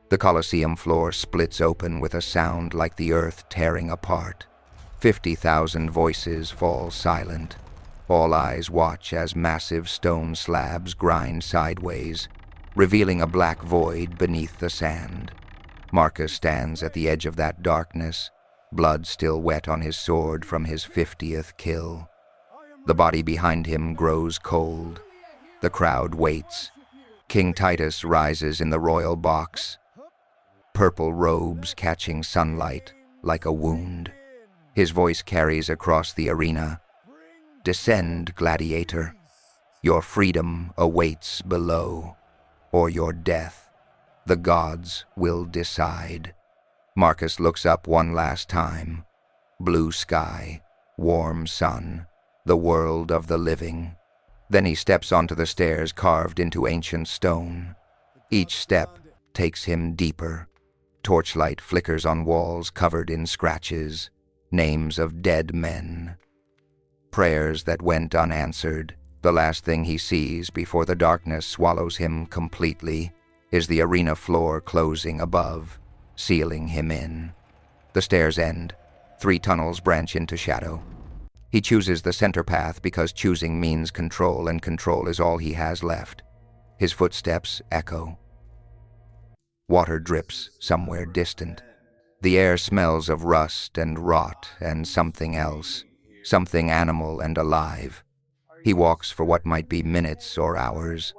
The Colosseum floor splits open with a sound like the earth tearing apart. 50,000 voices fall silent. All eyes watch as massive stone slabs grind sideways, revealing a black void beneath the sand. Marcus stands at the edge of that darkness, blood still wet on his sword from his 50th kill. The body behind him grows cold. The crowd waits. King Titus rises in the royal box, purple robes catching sunlight like a wound. His voice carries across the arena. Descend, Gladiator. Your freedom awaits below, or your death. The gods will decide. Marcus looks up one last time. Blue sky, warm sun, the world of the living. Then he steps onto the stairs carved into ancient stone. Each step takes him deeper. Torchlight flickers on walls covered in scratches, names of dead men. Prayers that went unanswered. The last thing he sees before the darkness swallows him completely is the arena floor closing above, sealing him in. The stairs end. 3 tunnels branch into shadow. He chooses the center path because choosing means control, and control is all he has left. His footsteps echo. Water drips somewhere distant. The air smells of rust and rot and something else, something animal and alive. He walks for what might be minutes or hours.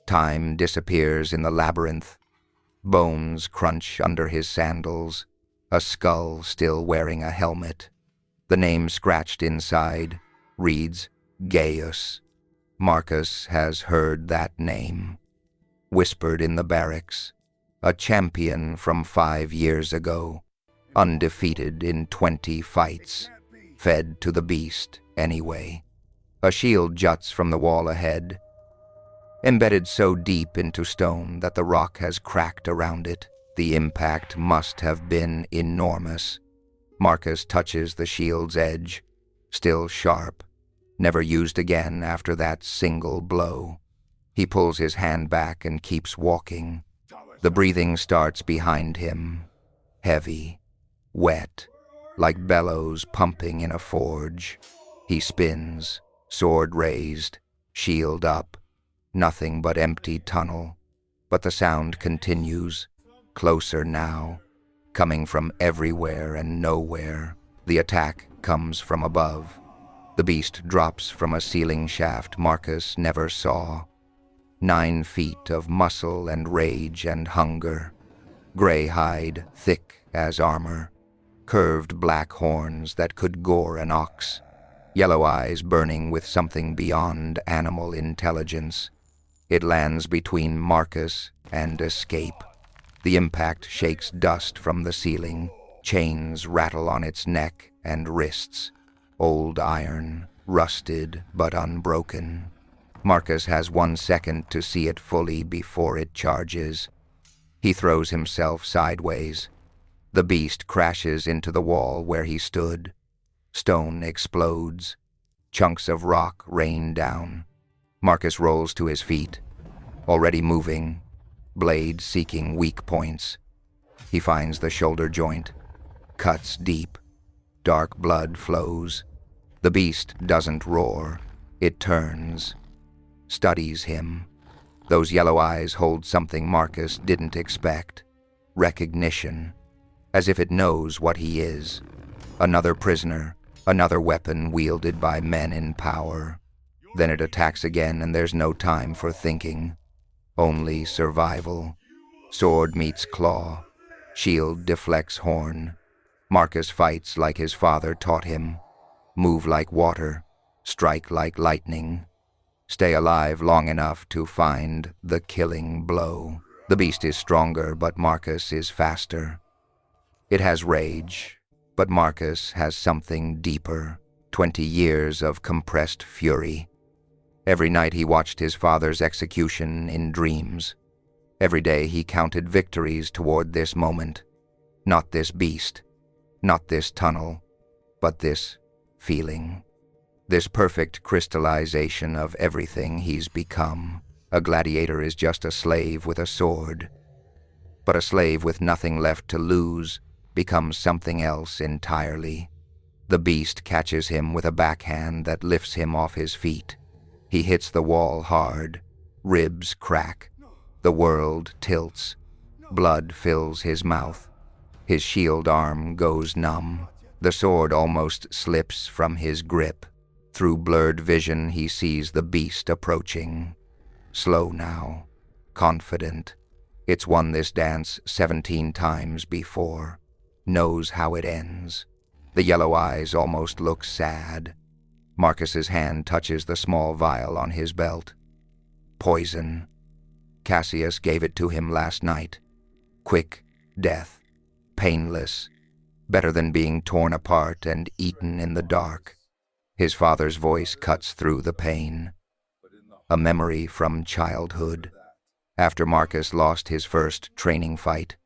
Time disappears in the labyrinth. Bones crunch under his sandals, a skull still wearing a helmet. The name scratched inside reads Gaius. Marcus has heard that name. Whispered in the barracks. A champion from 5 years ago. Undefeated in 20 fights. Fed to the beast anyway. A shield juts from the wall ahead. Embedded so deep into stone that the rock has cracked around it. The impact must have been enormous. Marcus touches the shield's edge, still sharp, never used again after that single blow. He pulls his hand back and keeps walking. The breathing starts behind him, heavy, wet, like bellows pumping in a forge. He spins, sword raised, shield up, nothing but empty tunnel. But the sound continues, closer now. Coming from everywhere and nowhere. The attack comes from above. The beast drops from a ceiling shaft Marcus never saw. 9 feet of muscle and rage and hunger. Gray hide, thick as armor. Curved black horns that could gore an ox. Yellow eyes burning with something beyond animal intelligence. It lands between Marcus and escape. The impact shakes dust from the ceiling. Chains rattle on its neck and wrists. Old iron, rusted but unbroken. Marcus has 1 second to see it fully before it charges. He throws himself sideways. The beast crashes into the wall where he stood. Stone explodes. Chunks of rock rain down. Marcus rolls to his feet, already moving. Blade seeking weak points. He finds the shoulder joint. Cuts deep. Dark blood flows. The beast doesn't roar. It turns. Studies him. Those yellow eyes hold something Marcus didn't expect. Recognition. As if it knows what he is. Another prisoner. Another weapon wielded by men in power. Then it attacks again, and there's no time for thinking. Only survival. Sword meets claw. Shield deflects horn. Marcus fights like his father taught him. Move like water. Strike like lightning. Stay alive long enough to find the killing blow. The beast is stronger, but Marcus is faster. It has rage, but Marcus has something deeper. 20 years of compressed fury. Every night he watched his father's execution in dreams. Every day he counted victories toward this moment. Not this beast, not this tunnel, but this feeling. This perfect crystallization of everything he's become. A gladiator is just a slave with a sword. but a slave with nothing left to lose becomes something else entirely. The beast catches him with a backhand that lifts him off his feet. He hits the wall hard. Ribs crack. The world tilts. Blood fills his mouth. His shield arm goes numb. The sword almost slips from his grip. Through blurred vision, he sees the beast approaching. Slow now. Confident. It's won this dance 17 times before. Knows how it ends. The yellow eyes almost look sad. Marcus's hand touches the small vial on his belt. Poison. Cassius gave it to him last night. Quick death. Painless. Better than being torn apart and eaten in the dark. His father's voice cuts through the pain. A memory from childhood. After Marcus lost his first training fight.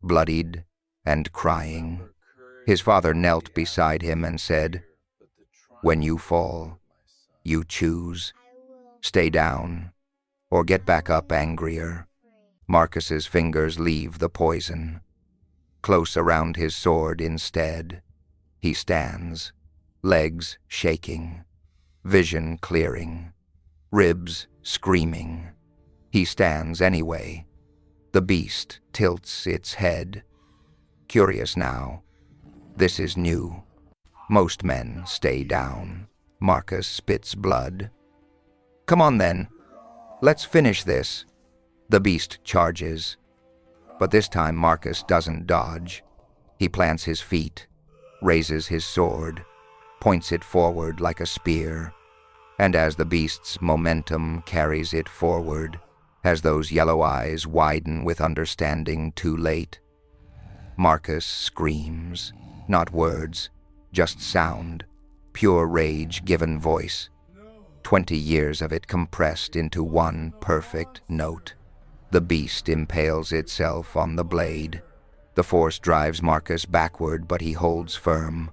Bloodied and crying. His father knelt beside him and said, "When you fall, you choose. Stay down, or get back up angrier." Marcus's fingers leave the poison. Close around his sword instead, he stands, legs shaking, vision clearing, ribs screaming. He stands anyway. The beast tilts its head. Curious now. This is new. Most men stay down. Marcus spits blood. "Come on then. Let's finish this." The beast charges. But this time Marcus doesn't dodge. He plants his feet, raises his sword, points it forward like a spear. And as the beast's momentum carries it forward, as those yellow eyes widen with understanding too late, Marcus screams. Not words, just sound, pure rage given voice. 20 years of it compressed into one perfect note. The beast impales itself on the blade. The force drives Marcus backward, but he holds firm.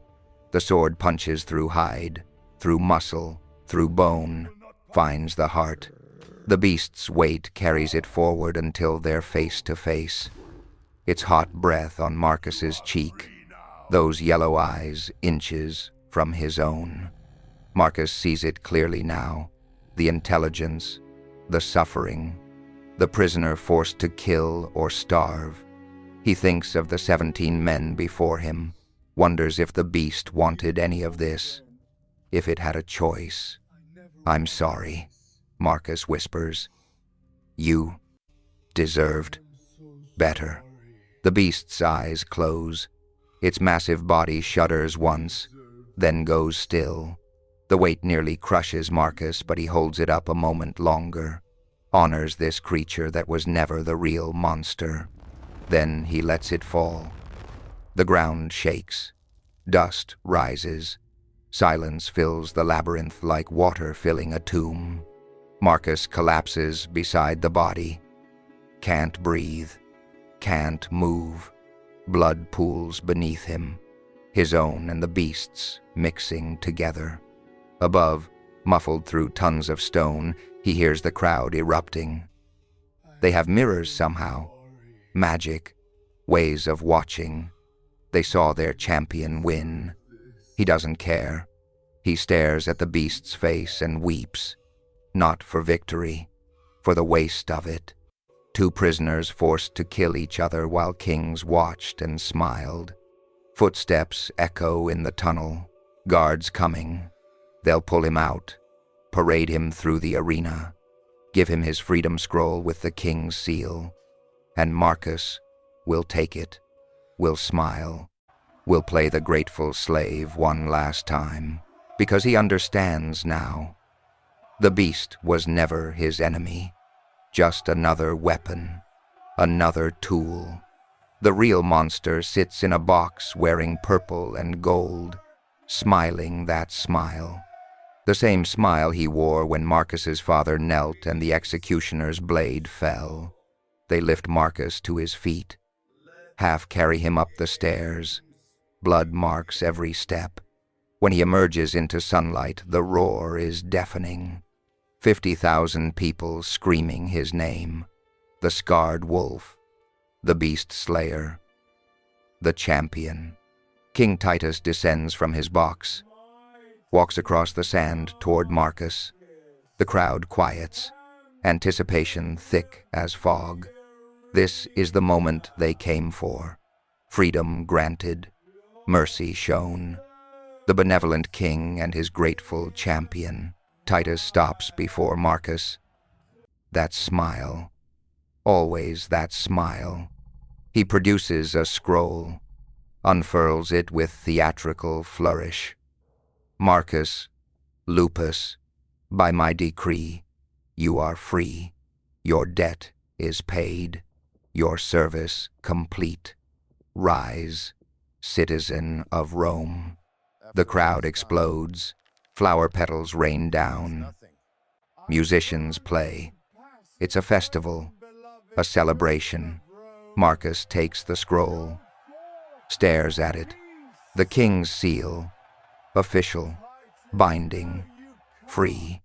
The sword punches through hide, through muscle, through bone, finds the heart. The beast's weight carries it forward until they're face to face. Its hot breath on Marcus's cheek. Those yellow eyes inches from his own. Marcus sees it clearly now. The intelligence, the suffering, the prisoner forced to kill or starve. He thinks of the 17 men before him, wonders if the beast wanted any of this, if it had a choice. "I'm sorry," Marcus whispers. "You deserved better." The beast's eyes close. Its massive body shudders once, then goes still. The weight nearly crushes Marcus, but he holds it up a moment longer, honors this creature that was never the real monster. Then he lets it fall. The ground shakes. Dust rises. Silence fills the labyrinth like water filling a tomb. Marcus collapses beside the body. Can't breathe. Can't move. Blood pools beneath him, his own and the beast's mixing together. Above, muffled through tons of stone, he hears the crowd erupting. They have mirrors somehow, magic, ways of watching. They saw their champion win. He doesn't care. He stares at the beast's face and weeps, not for victory, for the waste of it. 2 prisoners forced to kill each other while kings watched and smiled. Footsteps echo in the tunnel. Guards coming. They'll pull him out, parade him through the arena, give him his freedom scroll with the king's seal. And Marcus will take it, will smile, will play the grateful slave one last time, because he understands now. The beast was never his enemy. Just another weapon, another tool. The real monster sits in a box wearing purple and gold, smiling that smile. The same smile he wore when Marcus's father knelt and the executioner's blade fell. They lift Marcus to his feet, half carry him up the stairs. Blood marks every step. When he emerges into sunlight, the roar is deafening. 50,000 people screaming his name. The scarred wolf. The beast slayer. The champion. King Titus descends from his box, walks across the sand toward Marcus. The crowd quiets, anticipation thick as fog. This is the moment they came for. Freedom granted, mercy shown. The benevolent king and his grateful champion. Titus stops before Marcus. That smile, always that smile. He produces a scroll, unfurls it with theatrical flourish. Marcus Lupus, by my decree, you are free. Your debt is paid, your service complete. Rise, citizen of Rome. The crowd explodes, flower petals rain down. Musicians play. It's a festival, a celebration. Marcus takes the scroll, stares at it. The king's seal, official, binding, free.